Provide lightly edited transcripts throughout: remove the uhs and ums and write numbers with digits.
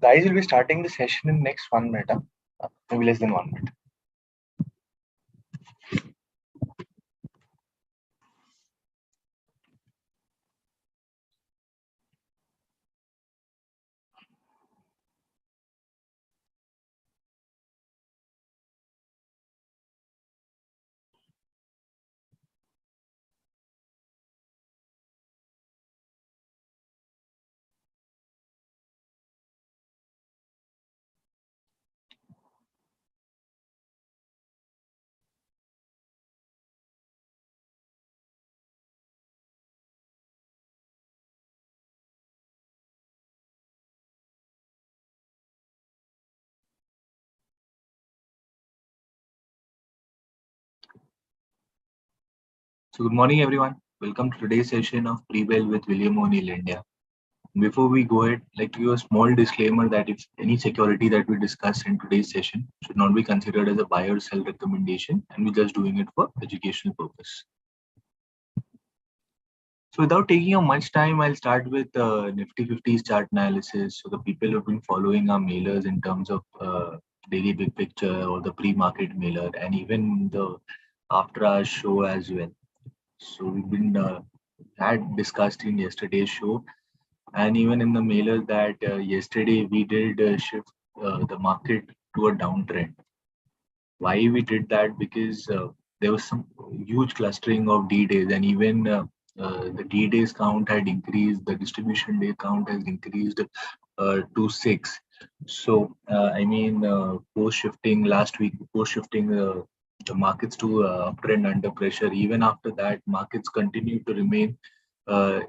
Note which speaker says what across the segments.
Speaker 1: Guys, will be starting the session in next 1 minute, maybe less than 1 minute. So good morning, everyone. Welcome to today's session of Pre-Bell with William O'Neill India. Before we go ahead, I'd like to give a small disclaimer that if any security that we discuss in today's session should not be considered as a buy or sell recommendation, and we're just doing it for educational purpose. So without taking up much time, I'll start with Nifty 50s chart analysis. So the people who've been following our mailers in terms of daily big picture or the pre-market mailer and even the after our show as well. So we've been had discussed in yesterday's show and even in the mailer that yesterday we did shift the market to a downtrend. Why we did that? Because there was some huge clustering of D days, and even the D days count had increased, the distribution day count has increased to 6. So, post shifting last week, post shifting the markets to uptrend under pressure. Even after that, markets continue to remain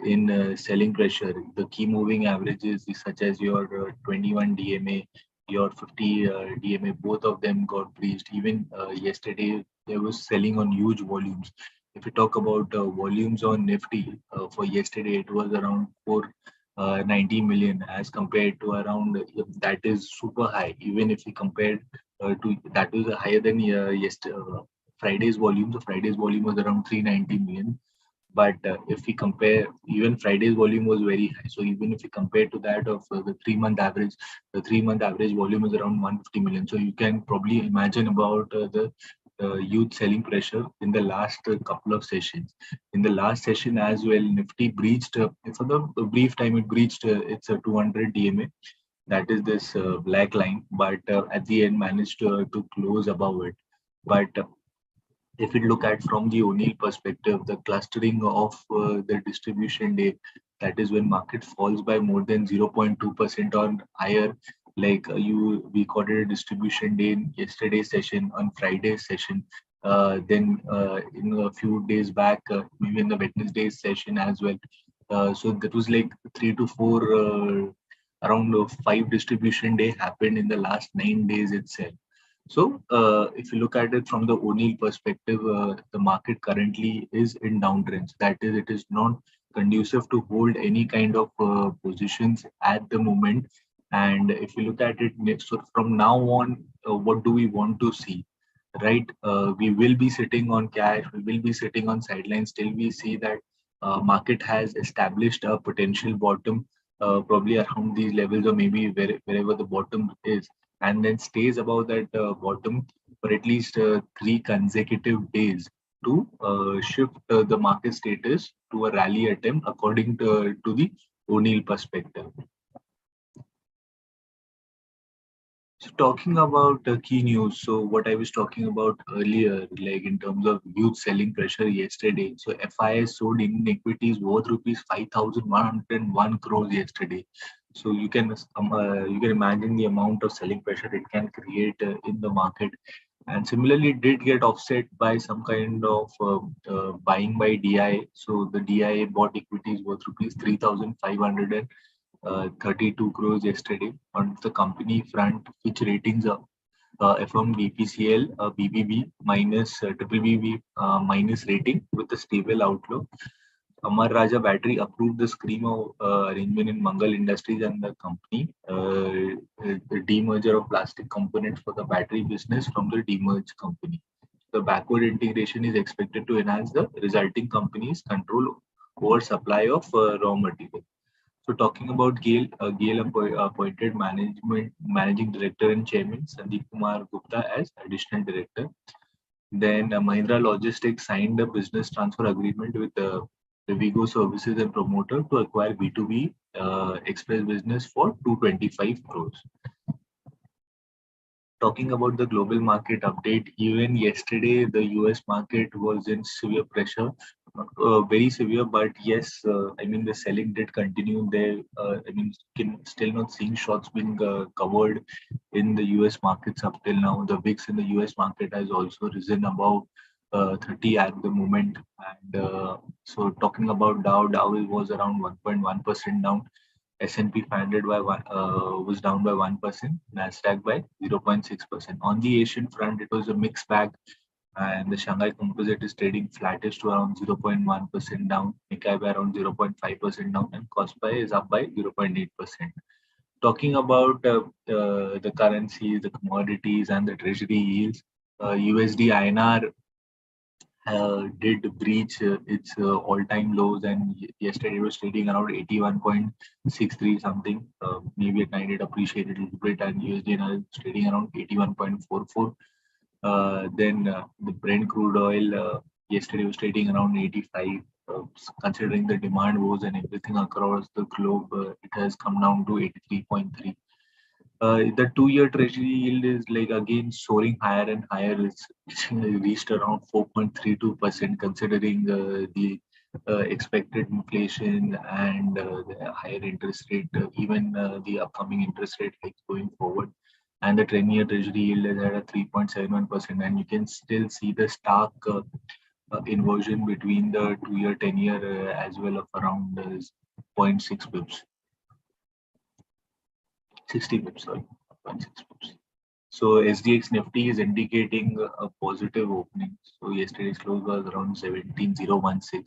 Speaker 1: in selling pressure. The key moving averages, such as your 21 DMA, your 50 DMA, both of them got breached. Even yesterday, there was selling on huge volumes. If we talk about volumes on Nifty for yesterday, it was around 490 million as compared to around that is super high. Even if we compare to that was higher than yesterday. Friday's volume, so Friday's volume was around 390 million. But if we compare, even Friday's volume was very high. So even if we compare to that of the 3-month average, the 3-month average volume is around 150 million. So you can probably imagine about the huge selling pressure in the last couple of sessions. In the last session as well, Nifty breached, for the brief time, it breached its 200 DMA. That is this black line, but at the end managed to close above it. But if we look at from the O'Neill perspective, the clustering of the distribution day, that is when market falls by more than 0.2% on higher, like we got a distribution day in yesterday's session, on Friday's session, then in a few days back, maybe in the Wednesday's session as well. So that was like 3 to 4, around 5 distribution day happened in the last 9 days itself. So, if you look at it from the O'Neill perspective, the market currently is in downtrends. That is, it is not conducive to hold any kind of positions at the moment. And if you look at it next, so from now on, what do we want to see? Right? We will be sitting on cash. We will be sitting on sidelines till we see that market has established a potential bottom, probably around these levels or maybe wherever the bottom is, and then stays above that bottom for at least 3 consecutive days to shift the market status to a rally attempt according to the O'Neill perspective. So talking about key news, so what I was talking about earlier, like in terms of huge selling pressure yesterday. So FIS sold Indian equities worth rupees 5,101 crores yesterday. So you can imagine the amount of selling pressure it can create in the market. And similarly, it did get offset by some kind of buying by DI. So the DI bought equities worth rupees 3,532 crores yesterday. On the company front, Fitch Ratings affirmed BPCL, BBB minus, triple BB minus rating with a stable outlook. Amar Raja Battery approved the scheme of arrangement in Mangal Industries and the company, the demerger of plastic components for the battery business from the demerged company. The backward integration is expected to enhance the resulting company's control over supply of raw material. So talking about Gail, Gail appointed managing director and chairman Sandeep Kumar Gupta as additional director. Then Mahindra Logistics signed a business transfer agreement with Rivigo Services and promoter to acquire B2B express business for 225 crores. Talking about the global market update, even yesterday the US market was in severe pressure, very severe, but yes, I mean the selling did continue there. I mean, still not seeing shorts being covered in the US markets up till now. The VIX in the US market has also risen above 30 at the moment. And so talking about Dow was around 1.1% down. S&P 500 was down by 1%, Nasdaq by 0.6%. On the Asian front, it was a mixed bag, and the Shanghai Composite is trading flattish to around 0.1% down, Nikkei by around 0.5% down, and Kospi is up by 0.8%. Talking about the currencies, the commodities, and the treasury yields, USD INR did breach its all-time lows, and yesterday it was trading around 81.63 something. Maybe at night it appreciated a little bit, and USD is trading around 81.44. Then the Brent crude oil yesterday was trading around 85. Considering the demand woes and everything across the globe, it has come down to 83.3. The 2-year treasury yield is like again soaring higher and higher. It's reached around 4.32%, considering the expected inflation and the higher interest rate, even the upcoming interest rate hikes going forward. And the 10-year treasury yield is at a 3.71%, and you can still see the stark inversion between the 2-year, 10-year as well of around 0.6 pips. 60 pips, sorry, 0.6 pips. So SGX Nifty is indicating a positive opening. So yesterday's close was around 17,016,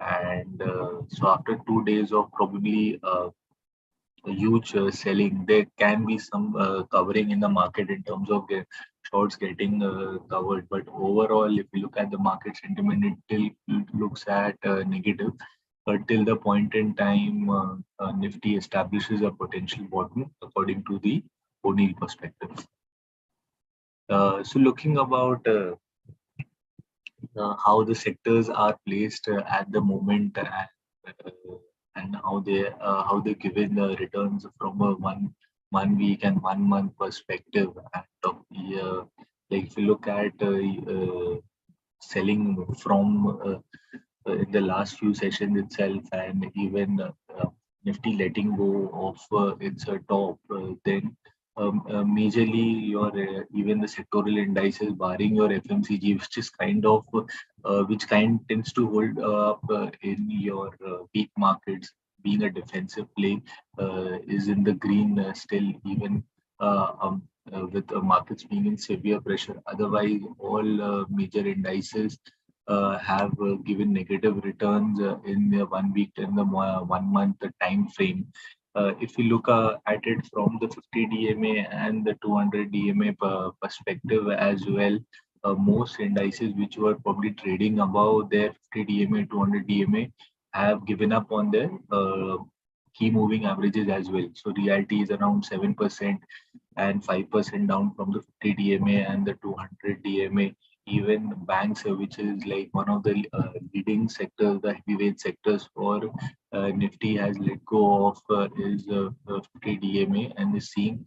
Speaker 1: and so after 2 days of probably a huge selling, there can be some covering in the market in terms of shorts getting covered. But overall, if you look at the market sentiment, it still looks at negative. But till the point in time, Nifty establishes a potential bottom according to the O'Neill perspective. So looking about how the sectors are placed at the moment, and how they given the returns from a one week and 1 month perspective. And like if you look at selling from in the last few sessions itself, and even Nifty letting go of its top, then majorly your even the sectoral indices, barring your FMCG, which is kind of which kind tends to hold up in your weak markets, being a defensive play, is in the green still, even with markets being in severe pressure. Otherwise, all major indices have given negative returns in the 1 week and the 1 month time frame. If you look at it from the 50 DMA and the 200 DMA perspective as well, most indices which were probably trading above their 50 DMA, 200 DMA have given up on their key moving averages as well. So reality is around 7% and 5% down from the 50 DMA and the 200 DMA. Even banks, which is like one of the leading sectors, the heavyweight sectors for Nifty, has let go of is 50 DMA and is seeing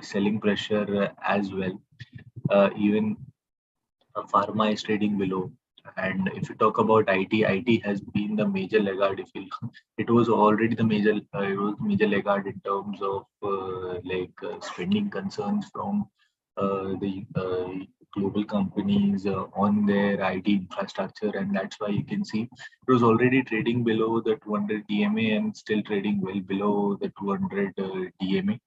Speaker 1: selling pressure as well. Even pharma is trading below. And if you talk about IT has been the major laggard. If you, it was already the major, it was major laggard in terms of spending concerns from the global companies on their IT infrastructure, and that's why you can see it was already trading below the 200 DMA and still trading well below the 200 DMA.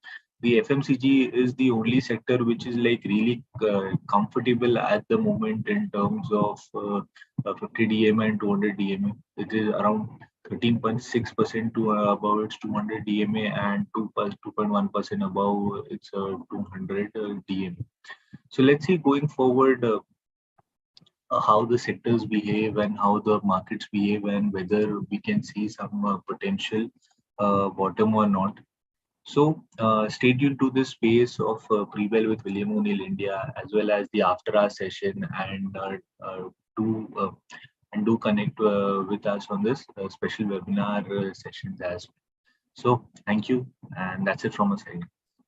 Speaker 1: The FMCG is the only sector which is like really comfortable at the moment in terms of 50 DMA and 200 DMA. It is around 13.6% to above its 200 DMA and 2.1% above its 200 DMA. So let's see going forward how the sectors behave and how the markets behave, and whether we can see some potential bottom or not. So stay tuned to this space of Pre-Bell with William O'Neill India, as well as the after hour session, do uh, and do connect with us on this special webinar sessions as well. So thank you, and that's it from us.